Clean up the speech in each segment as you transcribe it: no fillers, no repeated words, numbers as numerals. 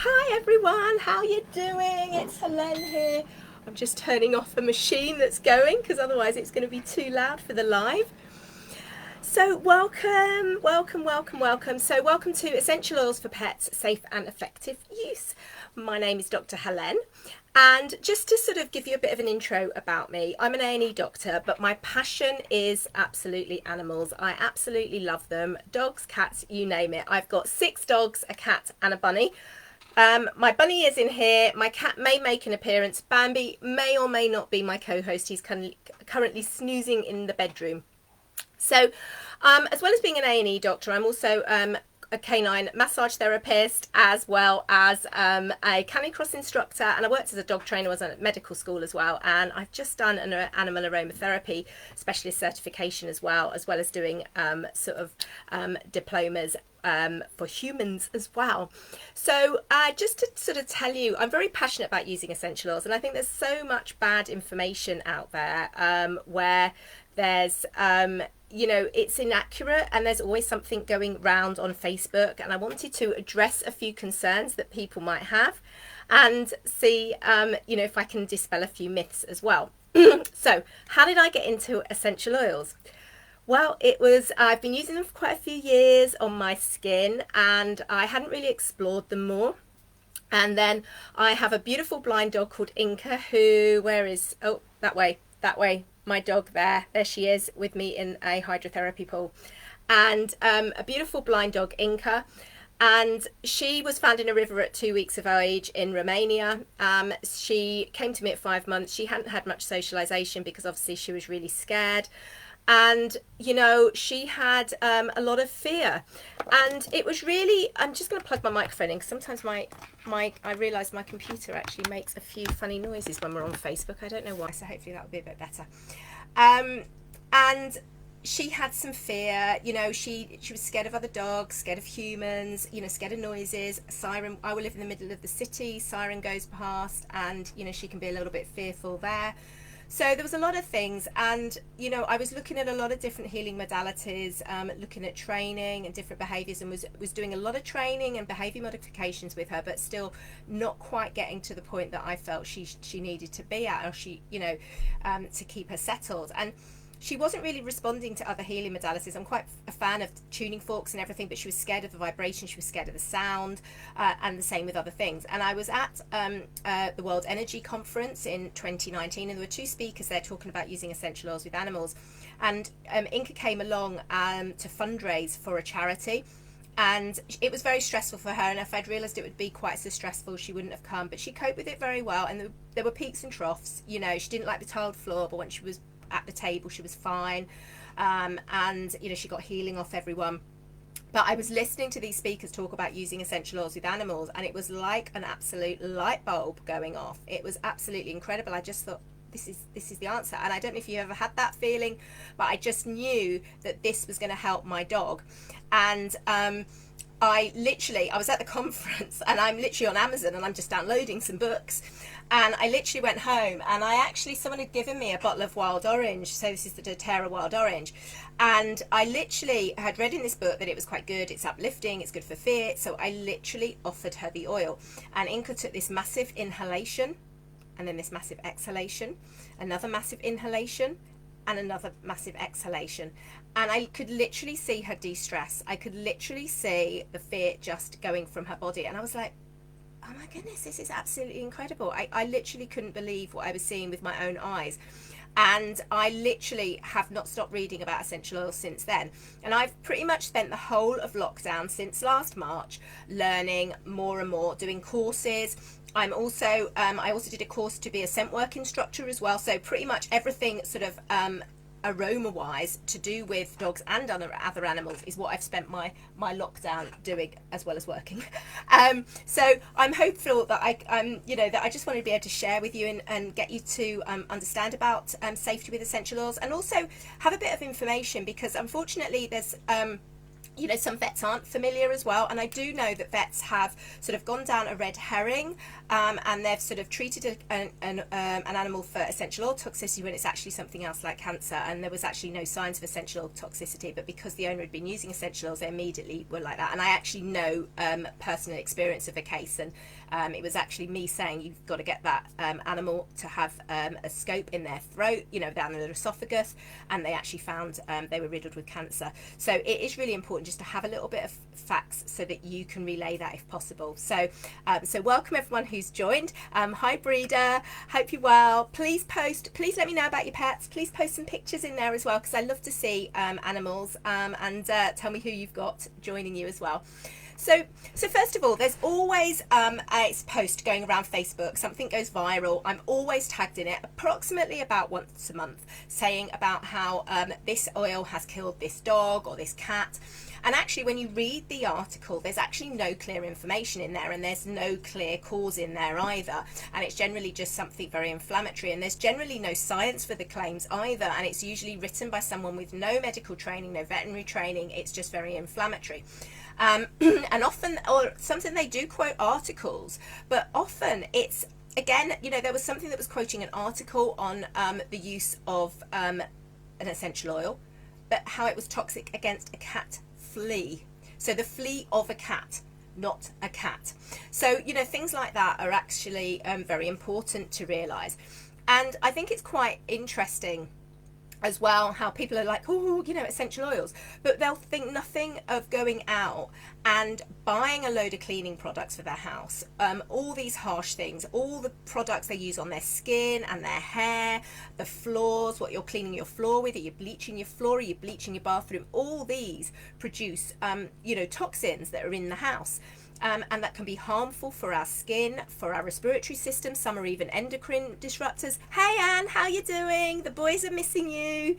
Hi everyone, how you doing? It's Helene here. I'm just turning off a machine that's going because otherwise it's going to be too loud for the live. So welcome. So welcome to Essential Oils for Pets, Safe and Effective Use. My name is Dr. Helene, and just to sort of give you a bit of an intro about me, I'm an A&E doctor, but my passion is absolutely animals. I absolutely love them. Dogs, cats, you name it. I've got 6 dogs, a cat and a bunny. My bunny is in here. My cat may make an appearance. Bambi may or may not be my co-host. He's currently snoozing in the bedroom. So, as well as being an A&E doctor, I'm also a canine massage therapist, as well as a canicross instructor, and I worked as a dog trainer. I was at medical school as well, and I've just done an animal aromatherapy specialist certification as well as doing diplomas for humans as well. So just to sort of tell you, I'm very passionate about using essential oils, and I think there's so much bad information out there where there's it's inaccurate, and there's always something going round on Facebook, and I wanted to address a few concerns that people might have and see if I can dispel a few myths as well. So how did I get into essential oils? Well, I've been using them for quite a few years on my skin, and I hadn't really explored them more. And then I have a beautiful blind dog called Inca that way, my dog there she is with me in a hydrotherapy pool, and a beautiful blind dog, Inca, and she was found in a river at 2 weeks of age in Romania. She came to me at 5 months. She hadn't had much socialization because obviously she was really scared, and she had a lot of fear, and it was really, I'm just going to plug my microphone in because sometimes I realise my computer actually makes a few funny noises when we're on Facebook. I don't know why, so hopefully that'll be a bit better. And she had some fear, she was scared of other dogs, scared of humans, scared of noises. Siren, I will live in the middle of the city, siren goes past, and she can be a little bit fearful there. So there was a lot of things, and I was looking at a lot of different healing modalities, looking at training and different behaviours, and was doing a lot of training and behaviour modifications with her, but still not quite getting to the point that I felt she needed to be at, or to keep her settled. And she wasn't really responding to other healing modalities. I'm quite a fan of tuning forks and everything, but she was scared of the vibration, she was scared of the sound, and the same with other things. And I was at the World Energy Conference in 2019, and there were 2 speakers there talking about using essential oils with animals. And Inca came along to fundraise for a charity. And it was very stressful for her, and if I'd realised it would be quite so stressful, she wouldn't have come. But she coped with it very well, and there were peaks and troughs. She didn't like the tiled floor, but when she was at the table she was fine, and she got healing off everyone. But I was listening to these speakers talk about using essential oils with animals, and it was like an absolute light bulb going off. It was absolutely incredible. I just thought, this is the answer. And I don't know if you ever had that feeling, but I just knew that this was going to help my dog. And I was at the conference, and I'm literally on Amazon, and I'm just downloading some books, and I literally went home, and someone had given me a bottle of wild orange. So this is the doTERRA wild orange, and I literally had read in this book that it was quite good, it's uplifting, it's good for fear. So I literally offered her the oil, and Inca took this massive inhalation, and then this massive exhalation, another massive inhalation, and another massive exhalation, and I could literally see her de-stress. I could literally see the fear just going from her body, and I was like, oh my goodness, this is absolutely incredible. I literally couldn't believe what I was seeing with my own eyes. And I literally have not stopped reading about essential oils since then, and I've pretty much spent the whole of lockdown since last March learning more and more, doing courses. I also did a course to be a scent work instructor as well, so pretty much everything sort of aroma wise to do with dogs and other animals is what I've spent my lockdown doing, as well as working. So I'm hopeful that that I just want to be able to share with you and get you to understand about safety with essential oils, and also have a bit of information, because unfortunately there's You know, some vets aren't familiar as well, and I do know that vets have sort of gone down a red herring, and they've sort of treated an animal for essential oil toxicity when it's actually something else like cancer, and there was actually no signs of essential oil toxicity, but because the owner had been using essential oils, they immediately were like that. And I actually know personal experience of a case, and it was actually me saying you've got to get that animal to have a scope in their throat, you know, down their esophagus, and they actually found they were riddled with cancer. So it is really important just to have a little bit of facts so that you can relay that if possible. So welcome everyone who's joined. Hi Breeder, hope you're well. Please let me know about your pets. Please post some pictures in there as well, because I love to see animals, and tell me who you've got joining you as well. So first of all, there's always a post going around Facebook, something goes viral, I'm always tagged in it, approximately about once a month, saying about how this oil has killed this dog or this cat. And actually, when you read the article, there's actually no clear information in there, and there's no clear cause in there either. And it's generally just something very inflammatory, and there's generally no science for the claims either. And it's usually written by someone with no medical training, no veterinary training. It's just very inflammatory. And often, or something, they do quote articles, but often it's, again, you know, there was something that was quoting an article on the use of an essential oil, but how it was toxic against a cat flea. So the flea of a cat, not a cat. So, you know, things like that are actually very important to realise. And I think it's quite interesting as well how people are like, oh, you know, essential oils, but they'll think nothing of going out and buying a load of cleaning products for their house, all these harsh things, all the products they use on their skin and their hair, the floors, what you're cleaning your floor with, are you bleaching your floor, are you bleaching your bathroom, all these produce you know, toxins that are in the house. And that can be harmful for our skin, for our respiratory system. Some are even endocrine disruptors. Hey Anne, how you doing? The boys are missing you.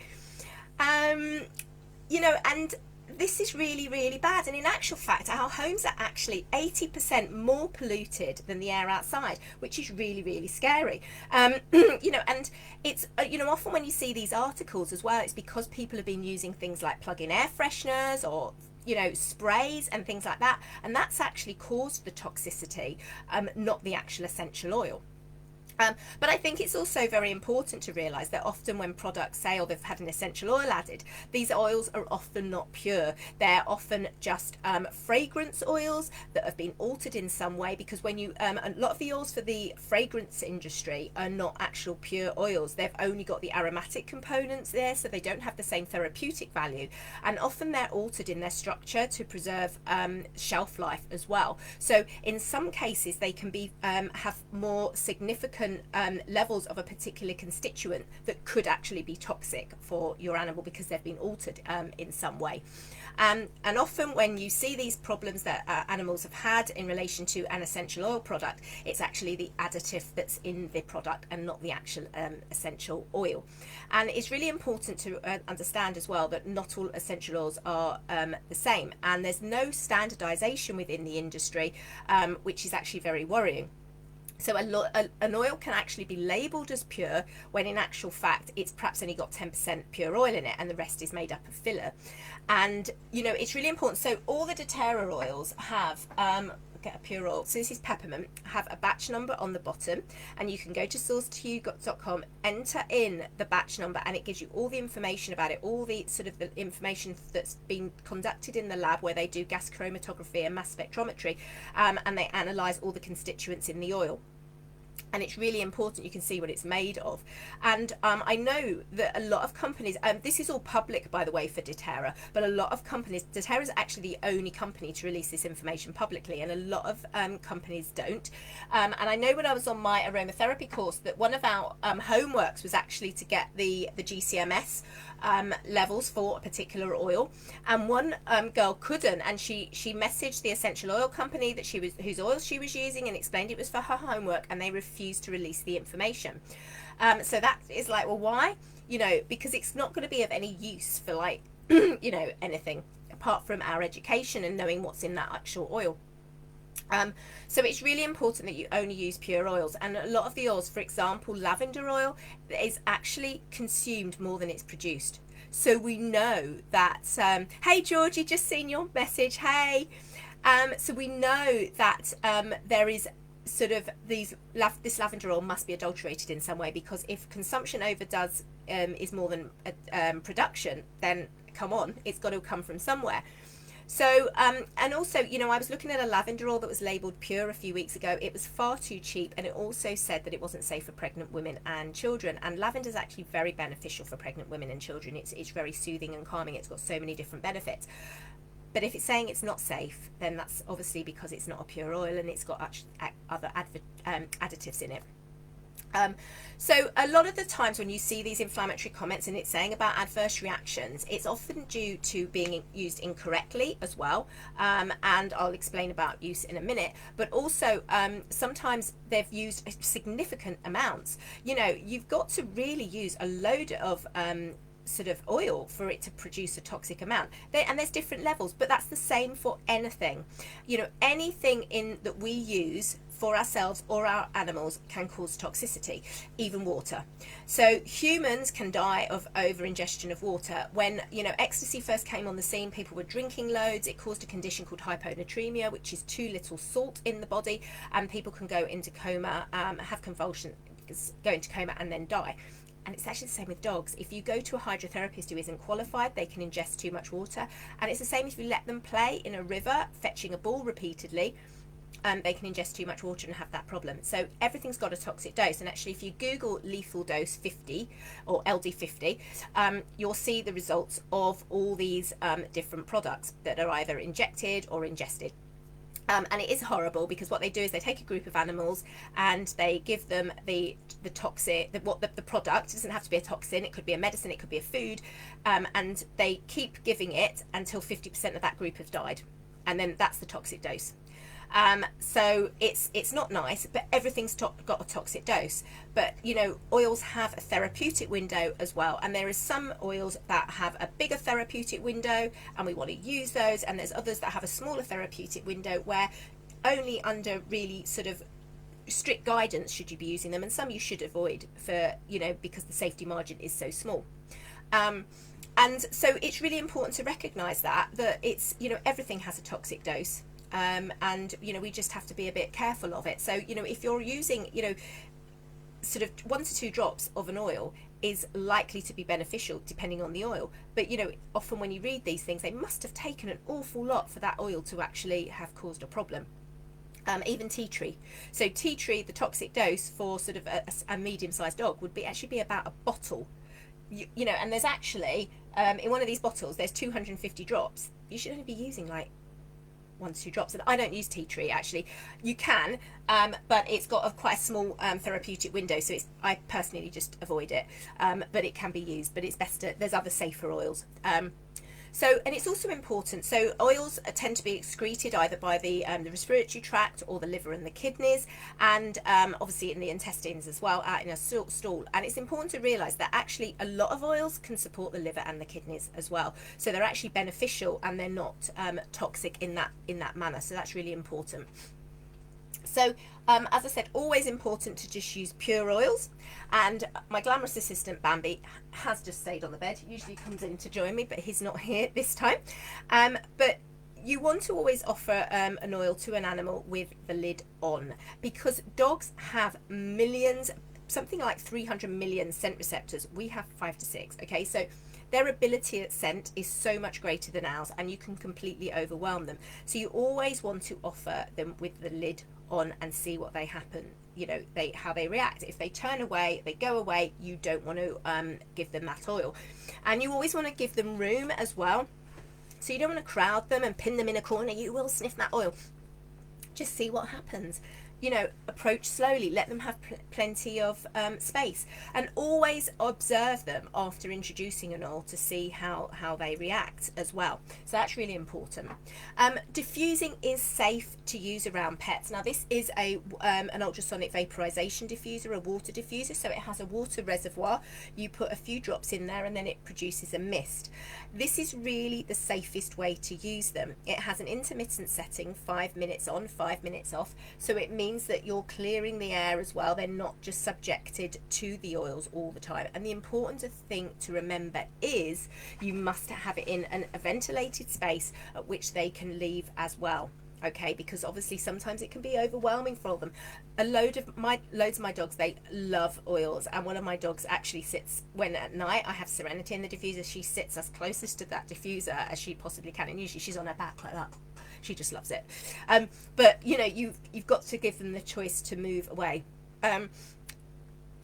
You know, and this is really, really bad. And in actual fact, our homes are actually 80% more polluted than the air outside, which is really, really scary. You know, and it's, you know, often when you see these articles as well, it's because people have been using things like plug-in air fresheners or, you know, sprays and things like that, and that's actually caused the toxicity, not the actual essential oil. But I think it's also very important to realise that often when products say, oh, they've had an essential oil added, these oils are often not pure. They're often just fragrance oils that have been altered in some way, because when you, a lot of the oils for the fragrance industry are not actual pure oils. They've only got the aromatic components there, so they don't have the same therapeutic value. And often they're altered in their structure to preserve shelf life as well. So in some cases, they can be have more significant levels of a particular constituent that could actually be toxic for your animal because they've been altered in some way. And often when you see these problems that animals have had in relation to an essential oil product, it's actually the additive that's in the product and not the actual essential oil. And it's really important to understand as well that not all essential oils are the same, and there's no standardization within the industry, which is actually very worrying. So an oil can actually be labelled as pure when in actual fact it's perhaps only got 10% pure oil in it and the rest is made up of filler. And, you know, it's really important. So all the doTERRA oils have, get a pure oil, so this is peppermint, have a batch number on the bottom, and you can go to source2u.com, enter in the batch number, and it gives you all the information about it, all the sort of the information that's been conducted in the lab where they do gas chromatography and mass spectrometry, and they analyse all the constituents in the oil. And it's really important you can see what it's made of. And I know that a lot of companies, this is all public by the way for doTERRA, but a lot of companies, doTERRA is actually the only company to release this information publicly, and a lot of companies don't. And I know when I was on my aromatherapy course that one of our homeworks was actually to get the GCMS levels for a particular oil, and one girl couldn't, and she messaged the essential oil company that whose oil she was using and explained it was for her homework, and they refused to release the information. So that is like, well, why? You know, because it's not going to be of any use for, like, you know, anything apart from our education and knowing what's in that actual oil. So it's really important that you only use pure oils, and a lot of the oils, for example lavender oil, is actually consumed more than it's produced. So we know that, hey Georgie, just seen your message, hey. So we know that there is sort of this lavender oil must be adulterated in some way, because if consumption overdoes is more than production, then come on, it's got to come from somewhere. So, and also, you know, I was looking at a lavender oil that was labelled pure a few weeks ago. It was far too cheap, and it also said that it wasn't safe for pregnant women and children. And lavender is actually very beneficial for pregnant women and children. It's very soothing and calming. It's got so many different benefits. But if it's saying it's not safe, then that's obviously because it's not a pure oil and it's got other additives in it. So a lot of the times when you see these inflammatory comments and it's saying about adverse reactions, it's often due to being used incorrectly as well, and I'll explain about use in a minute. But also sometimes they've used significant amounts. You know, you've got to really use a load of sort of oil for it to produce a toxic amount. And there's different levels, but that's the same for anything. You know, anything in that we use for ourselves or our animals can cause toxicity, even water. So humans can die of over ingestion of water. When, you know, ecstasy first came on the scene, people were drinking loads. It caused a condition called hyponatremia, which is too little salt in the body, and people can go into coma, have convulsions, go into coma and then die. And it's actually the same with dogs. If you go to a hydrotherapist who isn't qualified, they can ingest too much water. And it's the same if you let them play in a river, fetching a ball repeatedly. They can ingest too much water and have that problem. So everything's got a toxic dose. And actually, if you Google lethal dose 50 or LD50, you'll see the results of all these different products that are either injected or ingested. And it is horrible, because what they do is they take a group of animals and they give them the toxic, the product. It doesn't have to be a toxin, it could be a medicine, it could be a food, and they keep giving it until 50% of that group have died, and then that's the toxic dose. So it's not nice, but everything's got a toxic dose. But you know, oils have a therapeutic window as well, and there is some oils that have a bigger therapeutic window and we want to use those, and there's others that have a smaller therapeutic window where only under really sort of strict guidance should you be using them, and some you should avoid for, you know, because the safety margin is so small. And so it's really important to recognize that it's, you know, everything has a toxic dose. And you know, we just have to be a bit careful of it. So, you know, if you're using, you know, sort of 1 to 2 drops of an oil is likely to be beneficial depending on the oil. But you know, often when you read these things, they must have taken an awful lot for that oil to actually have caused a problem. Even tea tree. So tea tree, the toxic dose for sort of a medium-sized dog would actually be about a bottle. You know, and there's actually in one of these bottles there's 250 drops. You should only be using like 1 to 2 drops. And I don't use tea tree, actually. You can, but it's got quite a small therapeutic window, so I personally just avoid it. But it can be used, but it's best there's other safer oils. And it's also important. So oils tend to be excreted either by the respiratory tract or the liver and the kidneys, and obviously in the intestines as well, out in a stool. And it's important to realise that actually a lot of oils can support the liver and the kidneys as well. So they're actually beneficial, and they're not toxic in that manner. So that's really important. So as I said, always important to just use pure oils. And my glamorous assistant Bambi has just stayed on the bed. He usually comes in to join me, but he's not here this time. But you want to always offer an oil to an animal with the lid on, because dogs have millions, something like 300 million scent receptors. We have 5 to 6. Okay, so their ability at scent is so much greater than ours, and you can completely overwhelm them. So you always want to offer them with the lid on and see what they happen, you know, how they react. If they turn away, they go away, you don't want to give them that oil. And you always want to give them room as well. So you don't want to crowd them and pin them in a corner. You will sniff that oil. Just see what happens. You know, approach slowly, let them have plenty of space, and always observe them after introducing an oil to see how they react as well. So that's really important. Diffusing is safe to use around pets. Now this is an ultrasonic vaporization diffuser, a water diffuser, so it has a water reservoir. You put a few drops in there and then it produces a mist. This is really the safest way to use them. It has an intermittent setting, 5 minutes on, 5 minutes off, so it means means that you're clearing the air as well. They're not just subjected to the oils all the time. And the important thing to remember is you must have it in a ventilated space at which they can leave as well. Okay, because obviously sometimes it can be overwhelming for them. Loads of my dogs, they love oils, and one of my dogs actually sits, when at night I have Serenity in the diffuser, she sits as closest to that diffuser as she possibly can, and usually she's on her back like that. She just loves it. But you know, you've got to give them the choice to move away.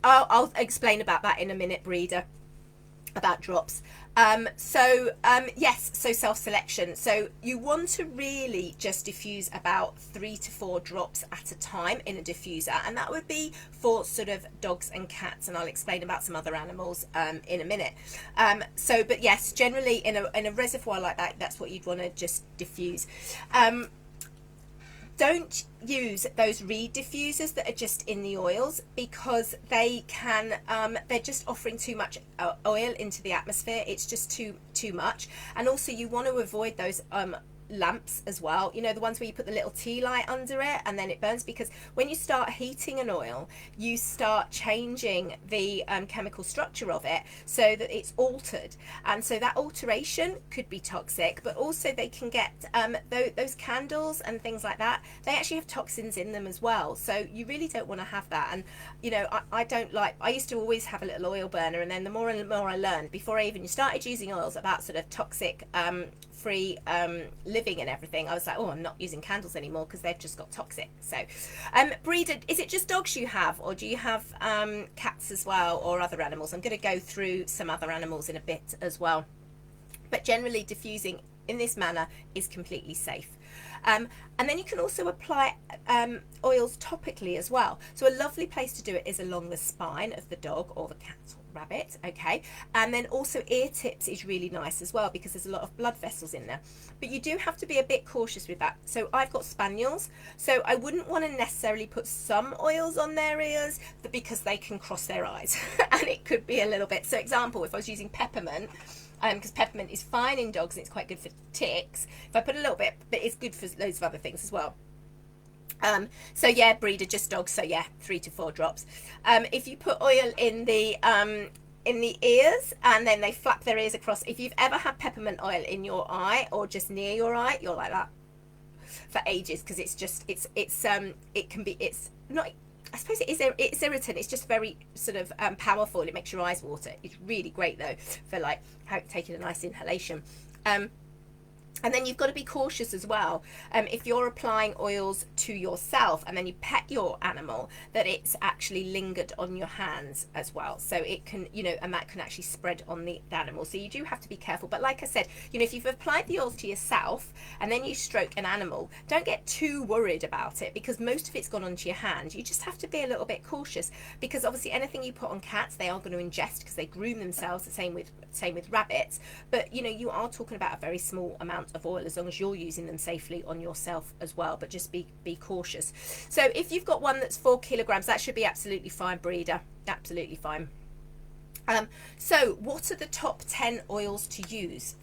I'll explain about that in a minute, breeder, about drops. Yes, so self-selection. So you want to really just diffuse about 3 to 4 drops at a time in a diffuser, and that would be for sort of dogs and cats, and I'll explain about some other animals in a minute. But yes, generally in a reservoir like that, that's what you'd want to just diffuse. Don't use those reed diffusers that are just in the oils, because they can they're just offering too much oil into the atmosphere. It's just too much. And also you want to avoid those lamps as well, you know, the ones where you put the little tea light under it and then it burns, because when you start heating an oil, you start changing the chemical structure of it so that it's altered, and so that alteration could be toxic. But also they can get those candles and things like that, they actually have toxins in them as well, so you really don't want to have that. And you know, I used to always have a little oil burner, and then the more and more I learned before I even started using oils about sort of toxic free living and everything, I was like, oh, I'm not using candles anymore because they've just got toxic. So breeder, is it just dogs you have, or do you have cats as well, or other animals? I'm going to go through some other animals in a bit as well, but generally diffusing in this manner is completely safe. And then you can also apply oils topically as well. So a lovely place to do it is along the spine of the dog or the cat or rabbit, okay? And then also ear tips is really nice as well, because there's a lot of blood vessels in there. But you do have to be a bit cautious with that. So I've got spaniels, so I wouldn't want to necessarily put some oils on their ears because they can cross their eyes and it could be a little bit. So example, if I was using peppermint, because peppermint is fine in dogs and it's quite good for ticks, if I put a little bit, but it's good for loads of other things as well. So yeah, breeder, just dogs, so yeah, 3 to 4 drops. If you put oil in the ears and then they flap their ears across, if you've ever had peppermint oil in your eye or just near your eye, you're like that for ages, because it's just it can be, it's not, I suppose it's irritant, it's just very sort of powerful. It makes your eyes water. It's really great though for like taking a nice inhalation. And then you've got to be cautious as well, if you're applying oils to yourself and then you pet your animal, that it's actually lingered on your hands as well. So it can, you know, and that can actually spread on the animal. So you do have to be careful. But like I said, you know, if you've applied the oils to yourself and then you stroke an animal, don't get too worried about it, because most of it's gone onto your hand. You just have to be a little bit cautious, because obviously anything you put on cats, they are going to ingest because they groom themselves. The same with rabbits. But you know, you are talking about a very small amount of oil, as long as you're using them safely on yourself as well. But just be cautious. So if you've got one that's 4 kilograms, that should be absolutely fine, breeder, absolutely fine. So what are the top 10 oils to use?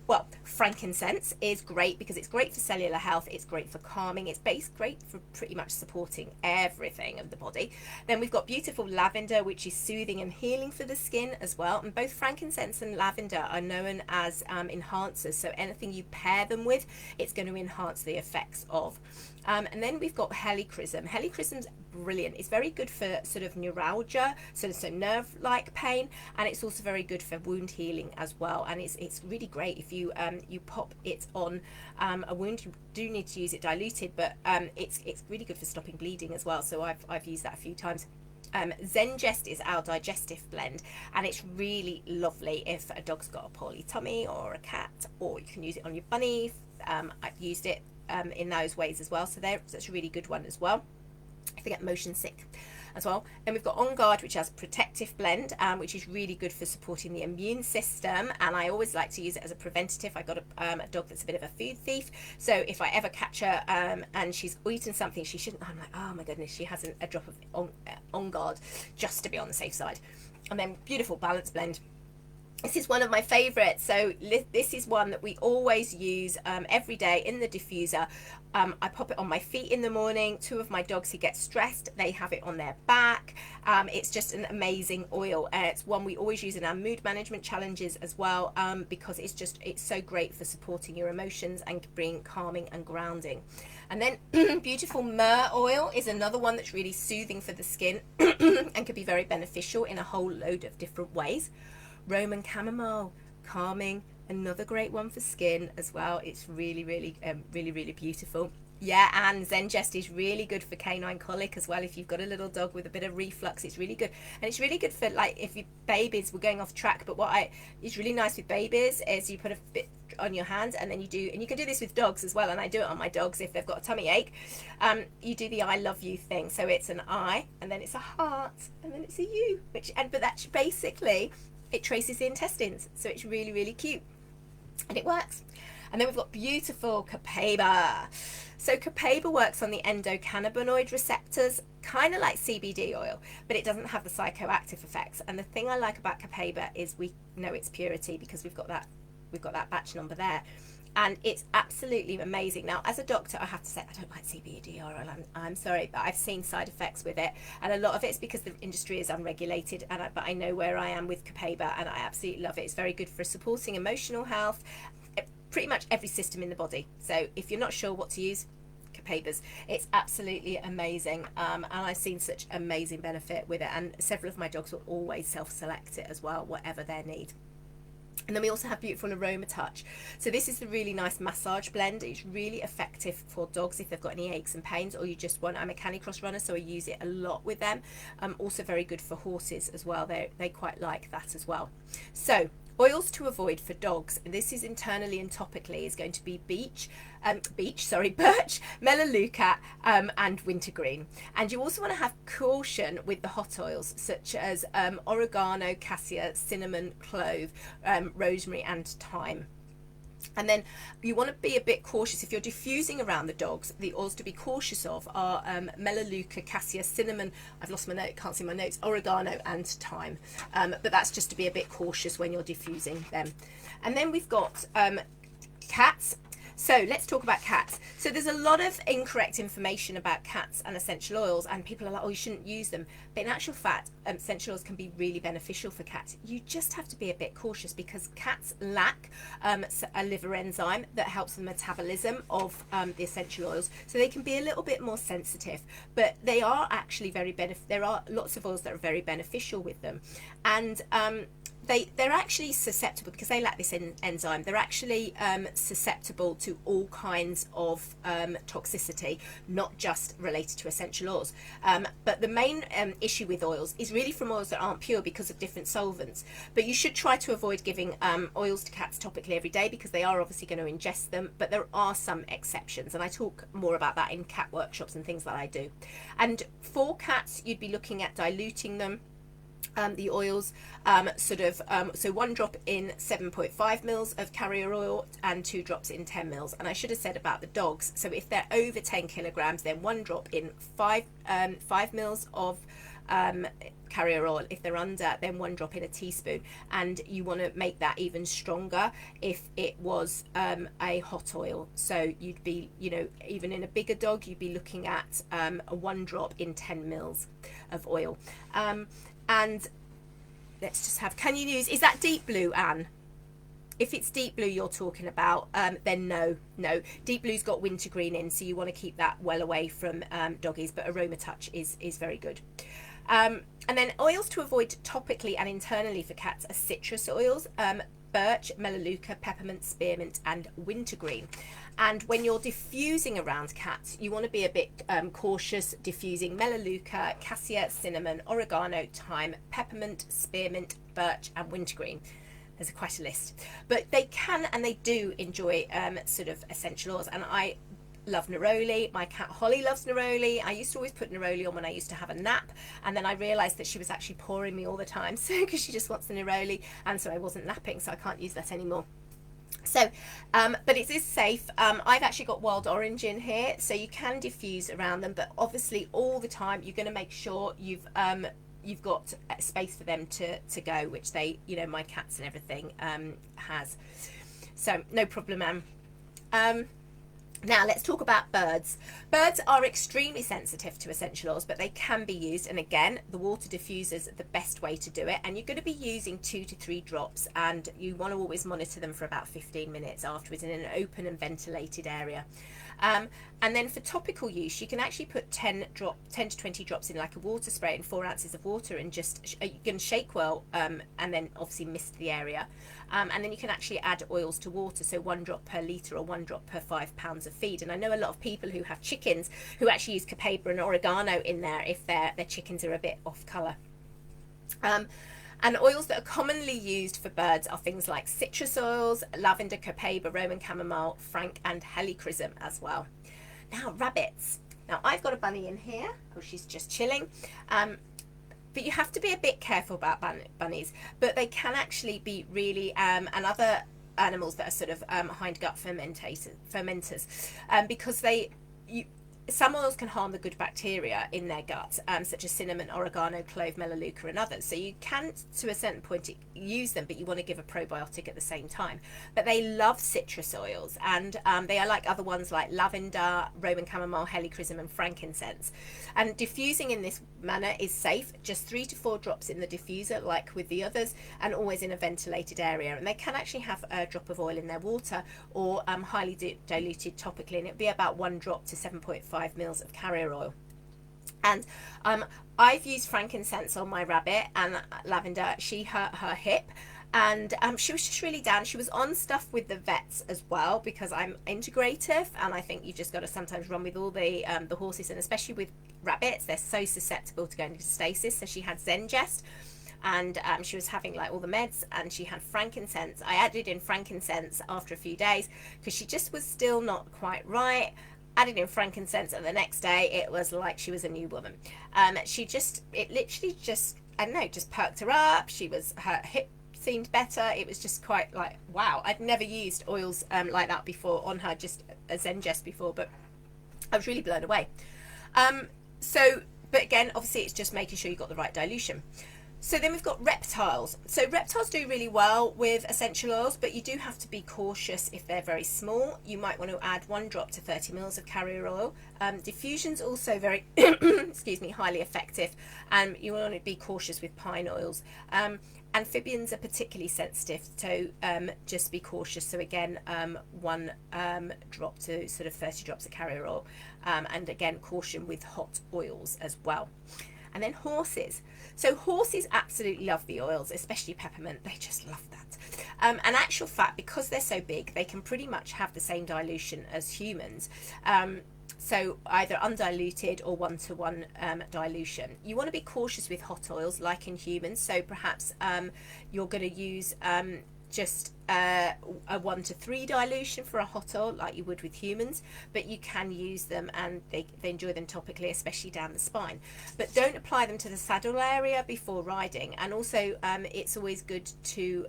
Well, frankincense is great because it's great for cellular health, it's great for calming, it's great for pretty much supporting everything of the body. Then we've got beautiful lavender, which is soothing and healing for the skin as well. And both frankincense and lavender are known as enhancers, so anything you pair them with, it's going to enhance the effects of. And then we've got helichrysum. Helichrysum's brilliant. It's very good for sort of neuralgia, so nerve-like pain, and it's also very good for wound healing as well. And it's really great if you pop it on a wound. You do need to use it diluted, but it's really good for stopping bleeding as well. So I've used that a few times. Zengest is our digestive blend, and it's really lovely if a dog's got a poorly tummy or a cat, or you can use it on your bunny. I've used it in those ways as well, so that's a really good one as well if they get motion sick as well. Then we've got On Guard, which has protective blend, which is really good for supporting the immune system, and I always like to use it as a preventative. I got a dog that's a bit of a food thief, so if I ever catch her and she's eaten something she shouldn't, I'm like, oh my goodness, she hasn't a drop of On Guard, just to be on the safe side. And then beautiful balance blend, This is one of my favorites. So this is one that we always use every day in the diffuser. I pop it on my feet in the morning. Two of my dogs who get stressed, they have it on their back. It's just an amazing oil. It's one we always use in our mood management challenges as well, because it's so great for supporting your emotions and bringing calming and grounding. And then beautiful myrrh oil is another one that's really soothing for the skin and can be very beneficial in a whole load of different ways. Roman chamomile, calming, another great one for skin as well. It's really really beautiful. Yeah, and Zengest is really good for canine colic as well. If you've got a little dog with a bit of reflux, it's really good. And it's really good for, like, if you babies, we're going off track, but is really nice with babies is you put a bit on your hand, and then you can do this with dogs as well, and I do it on my dogs if they've got a tummy ache. You do the I love you thing. So it's an I, and then it's a heart, and then it's a you, but that's basically, it traces the intestines, so it's really cute, and it works. And then we've got beautiful copaiba. So copaiba works on the endocannabinoid receptors, kind of like CBD oil, but it doesn't have the psychoactive effects. And the thing I like about copaiba is we know its purity because we've got that batch number there. And it's absolutely amazing. Now, as a doctor, I have to say, I don't like CBD oil. I'm sorry, but I've seen side effects with it. And a lot of it's because the industry is unregulated. But I know where I am with copaiba, and I absolutely love it. It's very good for supporting emotional health, pretty much every system in the body. So if you're not sure what to use, copaibas. It's absolutely amazing. And I've seen such amazing benefit with it. And several of my dogs will always self-select it as well, whatever their need. And then we also have beautiful aroma touch. So this is the really nice massage blend. It's really effective for dogs if they've got any aches and pains, or you just want, I'm a canicross runner, so I use it a lot with them. Also very good for horses as well. They quite like that as well. So oils to avoid for dogs, and this is internally and topically, is going to be birch, melaleuca, and wintergreen. And you also want to have caution with the hot oils, such as oregano, cassia, cinnamon, clove, rosemary, and thyme. And then you want to be a bit cautious if you're diffusing around the dogs. The oils to be cautious of are melaleuca, cassia, cinnamon, I've lost my note, can't see my notes, oregano, and thyme. But that's just to be a bit cautious when you're diffusing them. And then we've got cats. So let's talk about cats. So there's a lot of incorrect information about cats and essential oils, and people are like, oh, you shouldn't use them. But in actual fact, essential oils can be really beneficial for cats. You just have to be a bit cautious because cats lack a liver enzyme that helps the metabolism of the essential oils. So they can be a little bit more sensitive, but they are actually there are lots of oils that are very beneficial with them. And they're actually susceptible, because they lack this enzyme, they're actually susceptible to all kinds of toxicity, not just related to essential oils. But the main issue with oils is really from oils that aren't pure because of different solvents. But you should try to avoid giving oils to cats topically every day, because they are obviously going to ingest them, but there are some exceptions, and I talk more about that in cat workshops and things that I do. And for cats, you'd be looking at diluting them, the oils, so 1 drop in 7.5 mils of carrier oil and 2 drops in 10 mils. And I should have said about the dogs, so if they're over 10 kilograms, then 1 drop in 5 mils of carrier oil. If they're under, then 1 drop in a teaspoon. And you want to make that even stronger if it was a hot oil. So you'd be, even in a bigger dog, you'd be looking at a 1 drop in 10 mils of oil. And let's just have, can you use, is that deep blue, Anne? If it's deep blue you're talking about, then no. Deep blue's got wintergreen in, so you want to keep that well away from doggies, but aroma touch is very good. And then oils to avoid topically and internally for cats are citrus oils, birch, melaleuca, peppermint, spearmint, and wintergreen. And when you're diffusing around cats, you want to be a bit cautious diffusing melaleuca, cassia, cinnamon, oregano, thyme, peppermint, spearmint, birch, and wintergreen. There's quite a list. But they can and they do enjoy sort of essential oils. And I love neroli. My cat Holly loves neroli. I used to always put neroli on when I used to have a nap, and then I realized that she was actually pouring me all the time, so because she just wants the neroli, and so I wasn't napping, so I can't use that anymore. So but it is safe. I've actually got wild orange in here, so you can diffuse around them, but obviously all the time you're going to make sure you've you've got space for them to go, which they, you know, my cats and everything has. So no problem, now let's talk about birds. Birds are extremely sensitive to essential oils, but they can be used, and again, the water diffusers are the best way to do it, and you're going to be using 2 to 3 drops, and you want to always monitor them for about 15 minutes afterwards in an open and ventilated area. And then for topical use, you can actually put 10 to 20 drops in like a water spray and 4 ounces of water, and just you can shake well, and then obviously mist the area. And then you can actually add oils to water, so 1 drop per litre or 1 drop per 5 pounds of feed. And I know a lot of people who have chickens who actually use copaiba and oregano in there if their chickens are a bit off colour. And oils that are commonly used for birds are things like citrus oils, lavender, copaiba, Roman chamomile, frank and helichrysum as well. Now rabbits. Now I've got a bunny in here. Oh, she's just chilling. But you have to be a bit careful about bunnies, but they can actually be really, and other animals that are sort of hindgut fermenters, because some oils can harm the good bacteria in their gut, such as cinnamon, oregano, clove, melaleuca and others. So you can, to a certain point, use them, but you want to give a probiotic at the same time. But they love citrus oils, and they are like other ones like lavender, Roman chamomile, helichrysum and frankincense. And diffusing in this manner is safe, just 3 to 4 drops in the diffuser like with the others, and always in a ventilated area. And they can actually have a drop of oil in their water, or highly diluted topically, and it'll be about 1 drop to 7.5 mils of carrier oil. And I've used frankincense on my rabbit, and lavender, she hurt her hip, and she was just really down. She was on stuff with the vets as well, because I'm integrative, and I think you just got to sometimes run with all the horses, and especially with rabbits, they're so susceptible to going into stasis. So she had Zengest, and she was having like all the meds, and she had frankincense. I added in frankincense after a few days because she just was still not quite right. Added in frankincense, and the next day it was like she was a new woman. It literally just, I don't know, just perked her up. Her hip seemed better. It was just quite like, wow. I'd never used oils like that before on her, just a Zengest before, but I was really blown away. But again, obviously it's just making sure you got the right dilution. So then we've got reptiles. So reptiles do really well with essential oils, but you do have to be cautious if they're very small. You might want to add 1 drop to 30 mils of carrier oil. Diffusion's also very, excuse me, highly effective, and you want to be cautious with pine oils. Amphibians are particularly sensitive, so just be cautious. So again, 1 drop to sort of 30 drops of carrier oil, and again, caution with hot oils as well. And then horses. So horses absolutely love the oils, especially peppermint. They just love that. And actual fact, because they're so big, they can pretty much have the same dilution as humans. So either undiluted or 1-to-1 dilution. You want to be cautious with hot oils like in humans. So perhaps you're going to use just a 1-to-3 dilution for a hot oil like you would with humans, but you can use them, and they enjoy them topically, especially down the spine. But don't apply them to the saddle area before riding. And also it's always good to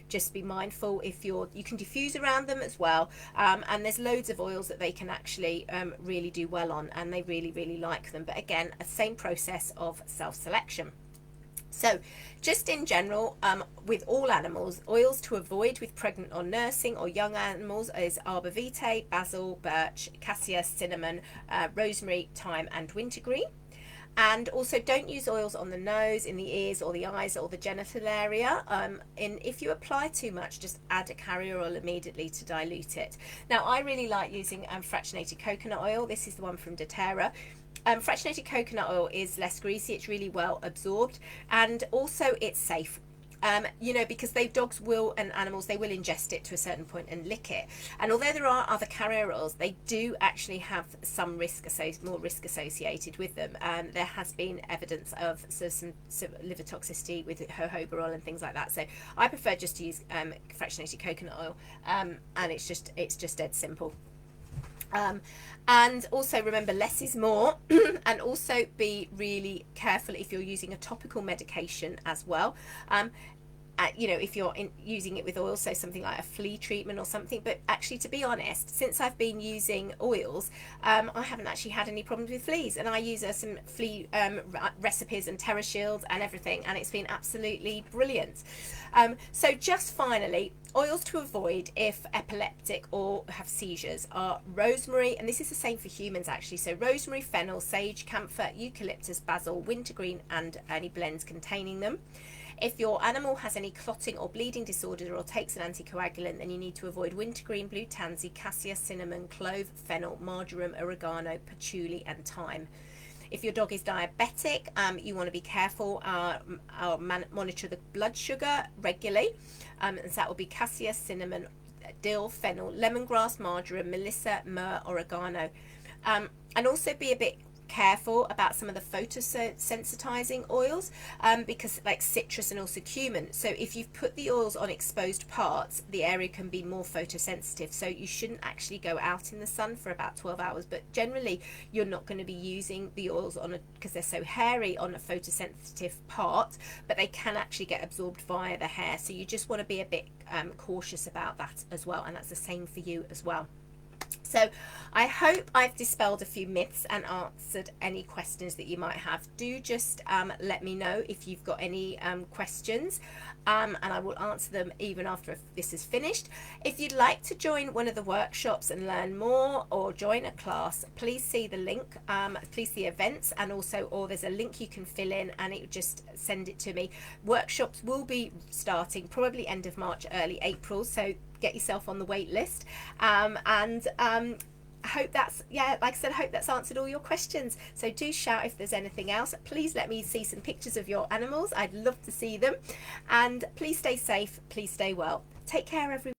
just be mindful if you can diffuse around them as well, and there's loads of oils that they can actually really do well on, and they really like them. But again, a same process of self-selection. So just in general, with all animals, oils to avoid with pregnant or nursing or young animals is arbor vitae, basil, birch, cassia, cinnamon, rosemary, thyme and wintergreen. And also don't use oils on the nose, in the ears or the eyes or the genital area. If you apply too much, just add a carrier oil immediately to dilute it. Now I really like using fractionated coconut oil. This is the one from doTERRA. Fractionated coconut oil is less greasy, it's really well absorbed, and also it's safe. Because dogs and animals, they will ingest it to a certain point and lick it. And although there are other carrier oils, they do actually have some more risk associated with them. There has been evidence of some liver toxicity with jojoba oil and things like that. So I prefer just to use fractionated coconut oil, and it's just dead simple. And also remember, less is more. And also be really careful if you're using a topical medication as well. you know, if you're using it with oil, so something like a flea treatment or something. But actually, to be honest, since I've been using oils, I haven't actually had any problems with fleas, and I use some flea recipes and TerraShield and everything, and it's been absolutely brilliant. So just finally, oils to avoid if epileptic or have seizures are rosemary, and this is the same for humans actually. So rosemary, fennel, sage, camphor, eucalyptus, basil, wintergreen, and any blends containing them. If your animal has any clotting or bleeding disorder or takes an anticoagulant, then you need to avoid wintergreen, blue tansy, cassia, cinnamon, clove, fennel, marjoram, oregano, patchouli, and thyme. If your dog is diabetic, you want to be careful. Monitor the blood sugar regularly, and so that will be cassia, cinnamon, dill, fennel, lemongrass, marjoram, melissa, myrrh, oregano, and also be a bit careful about some of the photosensitizing oils, because like citrus and also cumin. So if you've put the oils on exposed parts, the area can be more photosensitive, so you shouldn't actually go out in the sun for about 12 hours. But generally you're not going to be using the oils on because they're so hairy on a photosensitive part, but they can actually get absorbed via the hair, so you just want to be a bit cautious about that as well, and that's the same for you as well. So I hope I've dispelled a few myths and answered any questions that you might have. Do just let me know if you've got any questions, and I will answer them even after this is finished. If you'd like to join one of the workshops and learn more, or join a class, please see the link, please see events, and also, or there's a link you can fill in and it will just send it to me. Workshops will be starting probably end of March, early April, so get yourself on the wait list, and hope that's, yeah, like I said, I hope that's answered all your questions. So do shout if there's anything else. Please let me see some pictures of your animals. I'd love to see them, and please stay safe, please stay well. Take care, everyone.